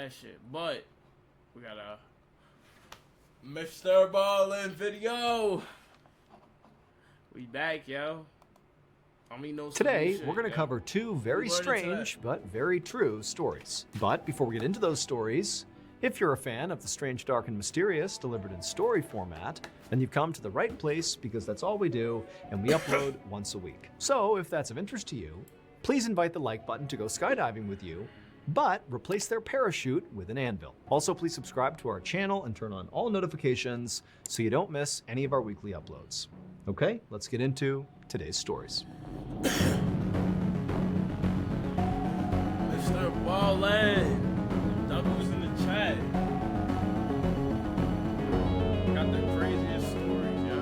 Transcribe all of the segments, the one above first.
that shit. But we got a Mr. Ballin video. We back, yo. Today, we're going to cover two very strange but very true stories. But before we get into those stories, if you're a fan of the strange, dark, and mysterious delivered in story format, then you've come to the right place because that's all we do, and we upload once a week. So if that's of interest to you, please invite the like button to go skydiving with you, but replace their parachute with an anvil. Also, please subscribe to our channel and turn on all notifications so you don't miss any of our weekly uploads. Okay, let's get into today's stories. Mr. Ballin, W's in the chat. Got the craziest stories, yo.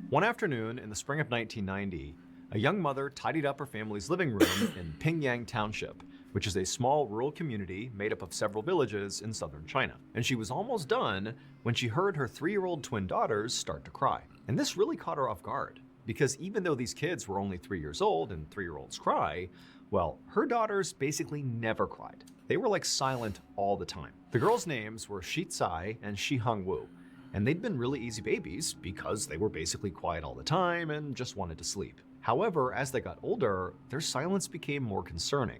One afternoon in the spring of 1990, a young mother tidied up her family's living room in Pingyang Township, which is a small rural community made up of several villages in southern China. And she was almost done when she heard her 3-year-old twin daughters start to cry. And this really caught her off guard, because even though these kids were only 3 years old and 3-year-olds cry, well, her daughters basically never cried. They were like silent all the time. The girls' names were Shi Tsai and Shi Hongwu, and they'd been really easy babies because they were basically quiet all the time and just wanted to sleep. However, as they got older, their silence became more concerning.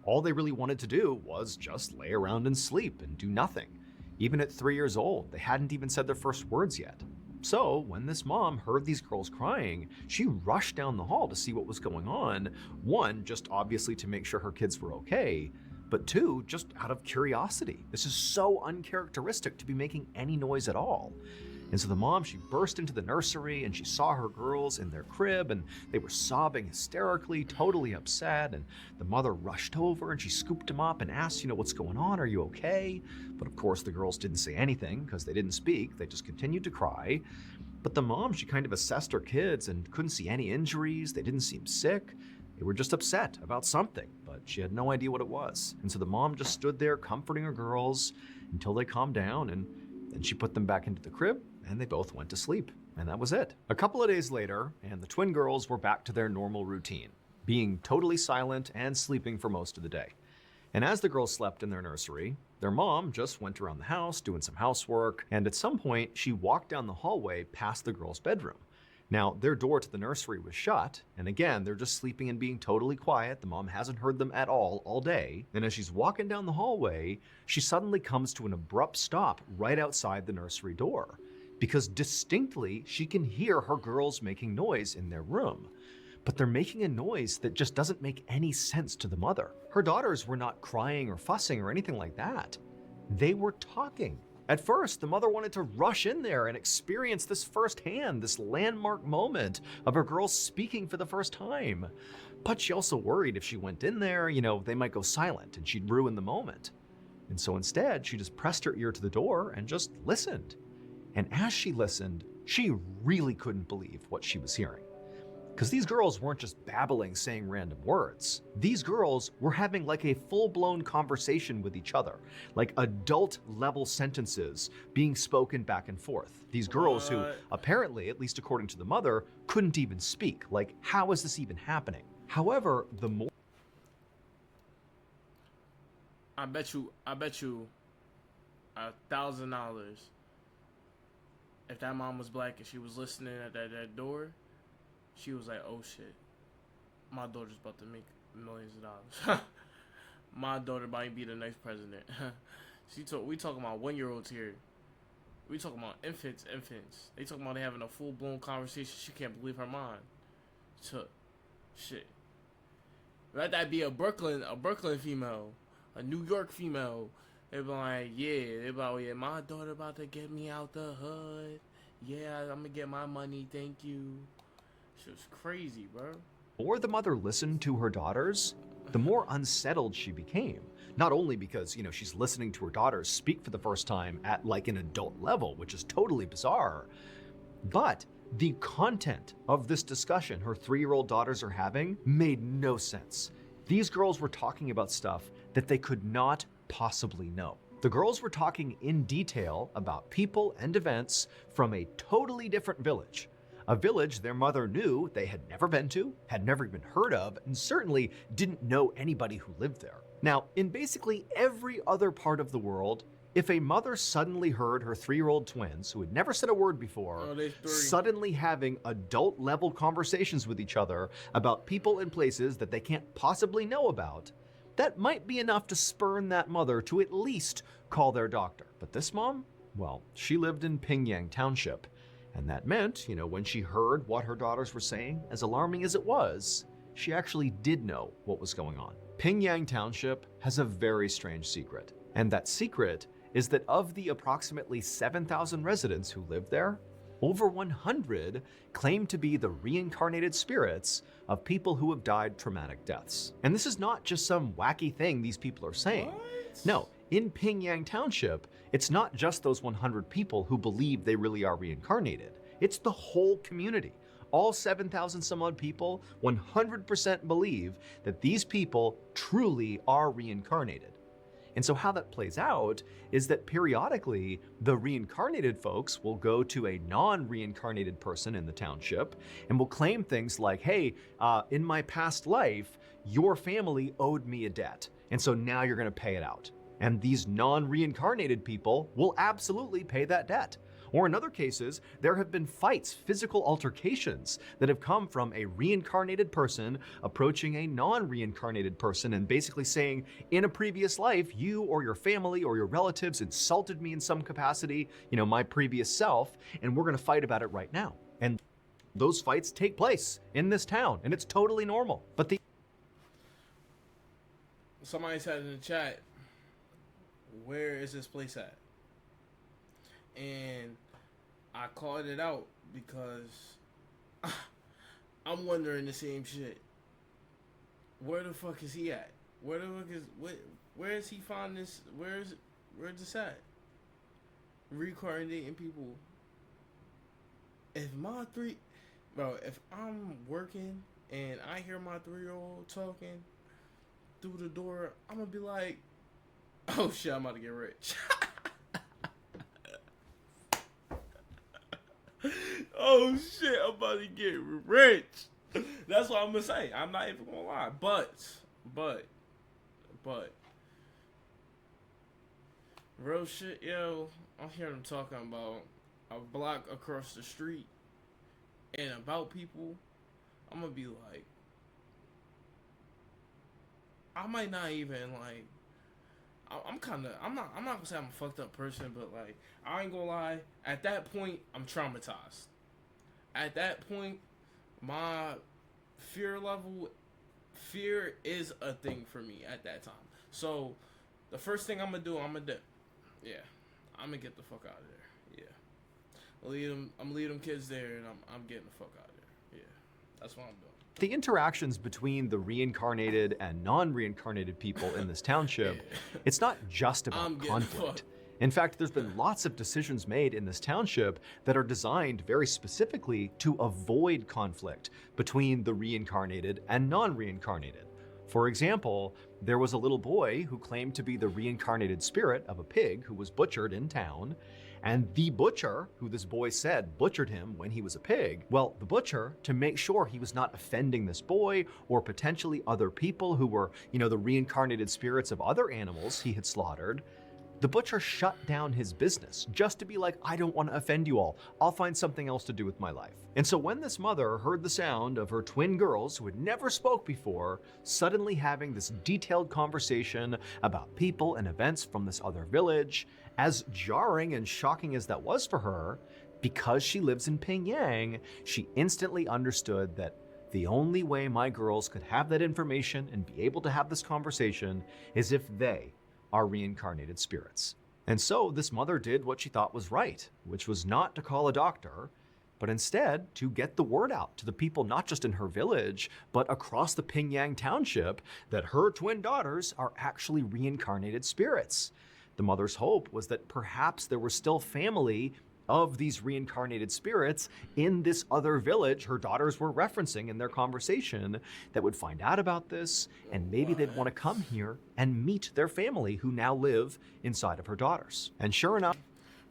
All they really wanted to do was just lay around and sleep and do nothing. Even at 3 years old, they hadn't even said their first words yet. So when this mom heard these girls crying, she rushed down the hall to see what was going on. One, just obviously to make sure her kids were okay, but two, just out of curiosity. This is so uncharacteristic to be making any noise at all. And so the mom, she burst into the nursery and she saw her girls in their crib and they were sobbing hysterically, totally upset. And the mother rushed over and she scooped them up and asked, what's going on? Are you okay? But of course the girls didn't say anything because they didn't speak. They just continued to cry. But the mom, she kind of assessed her kids and couldn't see any injuries. They didn't seem sick. They were just upset about something, but she had no idea what it was. And so the mom just stood there comforting her girls until they calmed down, and then she put them back into the crib and they both went to sleep. And that was it. A couple of days later, and the twin girls were back to their normal routine, being totally silent and sleeping for most of the day. And as the girls slept in their nursery, their mom just went around the house doing some housework, and at some point she walked down the hallway past the girls' bedroom. Now, their door to the nursery was shut, and again, they're just sleeping and being totally quiet. The mom hasn't heard them at all day. And as she's walking down the hallway, she suddenly comes to an abrupt stop right outside the nursery door, because distinctly she can hear her girls making noise in their room. But they're making a noise that just doesn't make any sense to the mother. Her daughters were not crying or fussing or anything like that. They were talking. At first, the mother wanted to rush in there and experience this firsthand, this landmark moment of her girls speaking for the first time. But she also worried if she went in there, they might go silent and she'd ruin the moment. And so instead, she just pressed her ear to the door and just listened. And as she listened, she really couldn't believe what she was hearing. Because these girls weren't just babbling, saying random words. These girls were having like a full-blown conversation with each other, like adult-level sentences being spoken back and forth. These girls who apparently, at least according to the mother, couldn't even speak. Like, how is this even happening? However, the more... I bet you $1,000 if that mom was black and she was listening at that door, she was like, oh shit, my daughter's about to make millions of dollars. My daughter might be the next president. We talking about 1-year-olds here. We talking about infants. They talking about they having a full-blown conversation. She can't believe her mind. So, shit. Let that be a Brooklyn female, a New York female. They be like, yeah, my daughter about to get me out the hood. Yeah, I'm gonna get my money, thank you. Shit was crazy, bro. The more the mother listened to her daughters, the more unsettled she became. Not only because, she's listening to her daughters speak for the first time at like an adult level, which is totally bizarre, but the content of this discussion her 3-year-old daughters are having made no sense. These girls were talking about stuff that they could not possibly know. The girls were talking in detail about people and events from a totally different village, a village their mother knew they had never been to, had never even heard of, and certainly didn't know anybody who lived there. Now, in basically every other part of the world, if a mother suddenly heard her 3-year-old twins, who had never said a word before, suddenly having adult-level conversations with each other about people and places that they can't possibly know about, that might be enough to spurn that mother to at least call their doctor. But this mom, well, she lived in Pingyang Township, and that meant, when she heard what her daughters were saying, as alarming as it was, she actually did know what was going on. Pingyang Township has a very strange secret, and that secret is that of the approximately 7,000 residents who live there, over 100 claim to be the reincarnated spirits of people who have died traumatic deaths. And this is not just some wacky thing these people are saying. What? No, in Pingyang Township, it's not just those 100 people who believe they really are reincarnated. It's the whole community. All 7,000 some odd people 100% believe that these people truly are reincarnated. And so how that plays out is that periodically the reincarnated folks will go to a non-reincarnated person in the township and will claim things like, hey, in my past life, your family owed me a debt, and so now you're going to pay it out. And these non-reincarnated people will absolutely pay that debt. Or in other cases, there have been fights, physical altercations that have come from a reincarnated person approaching a non-reincarnated person and basically saying, in a previous life, you or your family or your relatives insulted me in some capacity, my previous self, and we're going to fight about it right now. And those fights take place in this town, and it's totally normal. But Somebody said in the chat, where is this place at? And I called it out because I'm wondering the same shit. Where the fuck is he at? Where is he find this? Where's this at? Reincarnating people. If I'm working and I hear my 3-year-old talking through the door, I'm gonna be like, oh shit, I'm about to get rich. Oh shit, I'm about to get rich. That's what I'm gonna say. I'm not even gonna lie. But real shit, yo, I'm hearing them talking about a block across the street and about people. I'm gonna be like, I might not even like, I'm not gonna say I'm a fucked up person, but like, I ain't gonna lie, at that point, I'm traumatized. At that point, my fear is a thing for me at that time. So, the first thing I'm gonna do, I'm gonna dip. Yeah. I'm gonna get the fuck out of there. Yeah. I'm leave them kids there, and I'm getting the fuck out of there. Yeah. That's what I'm doing. the interactions between the reincarnated and non-reincarnated people in this township, it's not just about conflict. In fact, there's been lots of decisions made in this township that are designed very specifically to avoid conflict between the reincarnated and non-reincarnated. For example, there was a little boy who claimed to be the reincarnated spirit of a pig who was butchered in town, and the butcher, who this boy said butchered him when he was a pig, well, the butcher, to make sure he was not offending this boy or potentially other people who were, the reincarnated spirits of other animals he had slaughtered, the butcher shut down his business just to be like, I don't want to offend you all. I'll find something else to do with my life. And so when this mother heard the sound of her twin girls who had never spoke before suddenly having this detailed conversation about people and events from this other village, as jarring and shocking as that was for her, because she lives in Pingyang, she instantly understood that the only way my girls could have that information and be able to have this conversation is if they are reincarnated spirits. And so this mother did what she thought was right, which was not to call a doctor, but instead to get the word out to the people not just in her village, but across the Pingyang township that her twin daughters are actually reincarnated spirits. The mother's hope was that perhaps there was still family of these reincarnated spirits in this other village her daughters were referencing in their conversation that would find out about this, and maybe they'd want to come here and meet their family who now live inside of her daughters. And sure enough,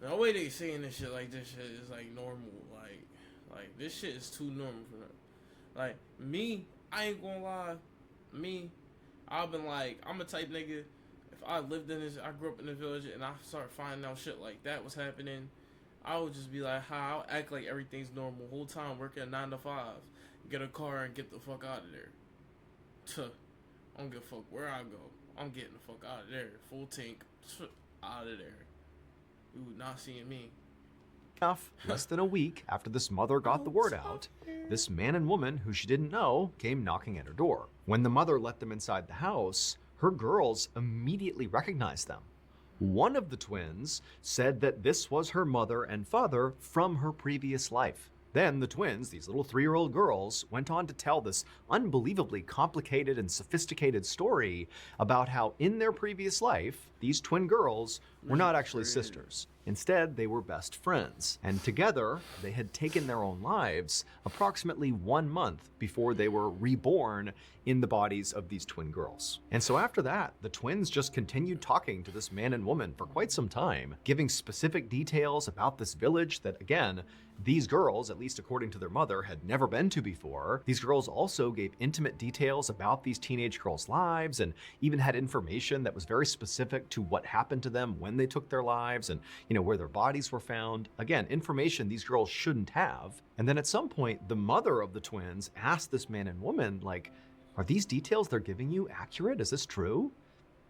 the way they saying this shit like this shit is like normal, Like, this shit is too normal for them. Like, me, I ain't gonna lie. Me, I've been like, I'm a type nigga. If I lived in this, I grew up in the village, and I start finding out shit like that was happening, I would just be like, I'll act like everything's normal. Whole time working a 9 to 5. Get a car and get the fuck out of there. Tuh. I don't give a fuck where I go. I'm getting the fuck out of there. Full tank. Out of there. You not seeing me. Enough, less than a week after this mother got the word out, this man and woman who she didn't know came knocking at her door. When the mother let them inside the house, her girls immediately recognized them. One of the twins said that this was her mother and father from her previous life. Then the twins, these little 3-year-old girls, went on to tell this unbelievably complicated and sophisticated story about how in their previous life, these twin girls were not actually sisters. Instead, they were best friends, and together they had taken their own lives approximately 1 month before they were reborn in the bodies of these twin girls. And so after that, the twins just continued talking to this man and woman for quite some time, giving specific details about this village that, again, these girls, at least according to their mother, had never been to before. These girls also gave intimate details about these teenage girls' lives and even had information that was very specific to what happened to them when they took their lives and, where their bodies were found. Again, information these girls shouldn't have. And then at some point, the mother of the twins asked this man and woman, like, are these details they're giving you accurate? Is this true?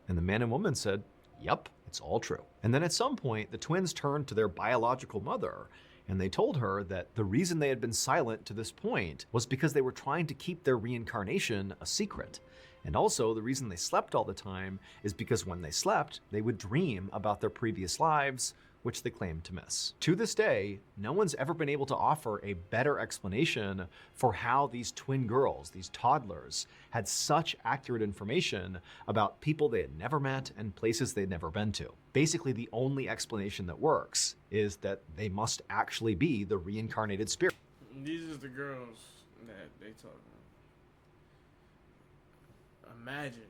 And the man and woman said, yep, it's all true. And then at some point, the twins turned to their biological mother and they told her that the reason they had been silent to this point was because they were trying to keep their reincarnation a secret. And also, the reason they slept all the time is because when they slept, they would dream about their previous lives, which they claimed to miss. To this day, no one's ever been able to offer a better explanation for how these twin girls, these toddlers, had such accurate information about people they had never met and places they'd never been to. Basically, the only explanation that works is that they must actually be the reincarnated spirit. These are the girls that they talk about. Imagine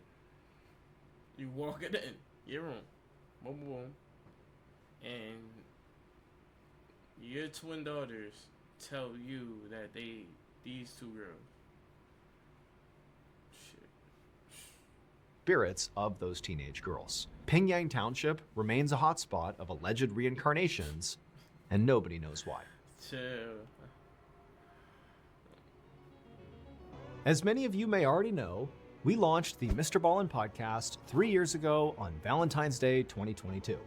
you walking in your room, boom, boom, and your twin daughters tell you that these 2 girls. Shit. Spirits of those teenage girls. Pingyang Township remains a hotspot of alleged reincarnations, and nobody knows why. Chill. As many of you may already know, we launched the Mr. Ballin podcast 3 years ago on Valentine's Day 2022.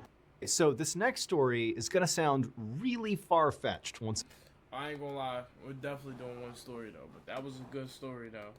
So this next story is gonna sound really far-fetched once. I ain't gonna lie, we're definitely doing one story though, but that was a good story though.